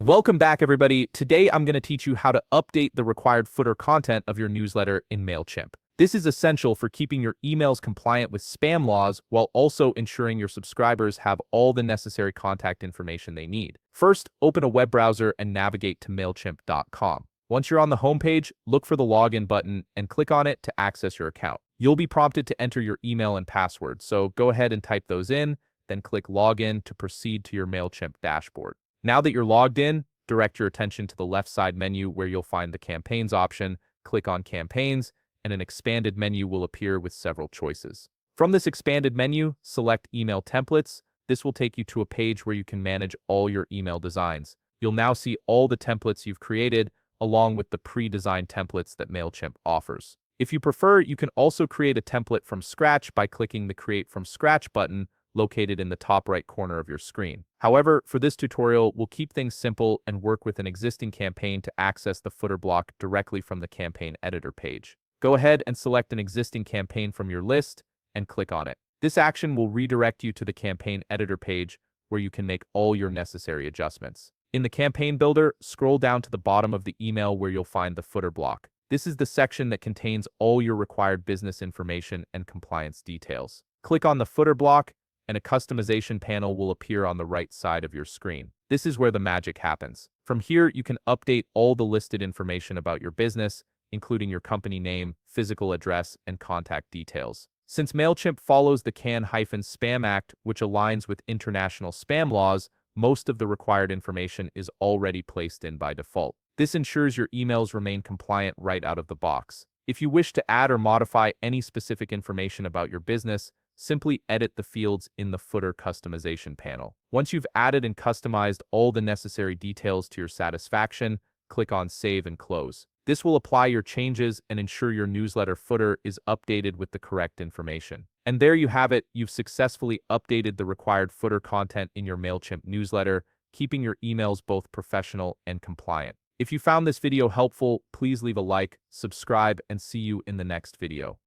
Welcome back, everybody. Today, I'm going to teach you how to update the required footer content of your newsletter in Mailchimp. This is essential for keeping your emails compliant with spam laws while also ensuring your subscribers have all the necessary contact information they need. First, open a web browser and navigate to Mailchimp.com. Once you're on the homepage, look for the login button and click on it to access your account. You'll be prompted to enter your email and password, so go ahead and type those in, then click Login to proceed to your Mailchimp dashboard. Now that you're logged in, direct your attention to the left side menu where you'll find the Campaigns option, click on Campaigns, and an expanded menu will appear with several choices. From this expanded menu, select Email Templates. This will take you to a page where you can manage all your email designs. You'll now see all the templates you've created, along with the pre-designed templates that Mailchimp offers. If you prefer, you can also create a template from scratch by clicking the Create from Scratch button located in the top right corner of your screen. However, for this tutorial, we'll keep things simple and work with an existing campaign to access the footer block directly from the campaign editor page. Go ahead and select an existing campaign from your list and click on it. This action will redirect you to the campaign editor page where you can make all your necessary adjustments. In the campaign builder, scroll down to the bottom of the email where you'll find the footer block. This is the section that contains all your required business information and compliance details. Click on the footer block and a customization panel will appear on the right side of your screen. This is where the magic happens. From here, you can update all the listed information about your business, including your company name, physical address, and contact details. Since Mailchimp follows the CAN-Spam Act, which aligns with international spam laws, most of the required information is already placed in by default. This ensures your emails remain compliant right out of the box. If you wish to add or modify any specific information about your business, simply edit the fields in the footer customization panel. Once you've added and customized all the necessary details to your satisfaction, click on Save and Close. This will apply your changes and ensure your newsletter footer is updated with the correct information. And there you have it, you've successfully updated the required footer content in your Mailchimp newsletter, keeping your emails both professional and compliant. If you found this video helpful, please leave a like, subscribe, and see you in the next video.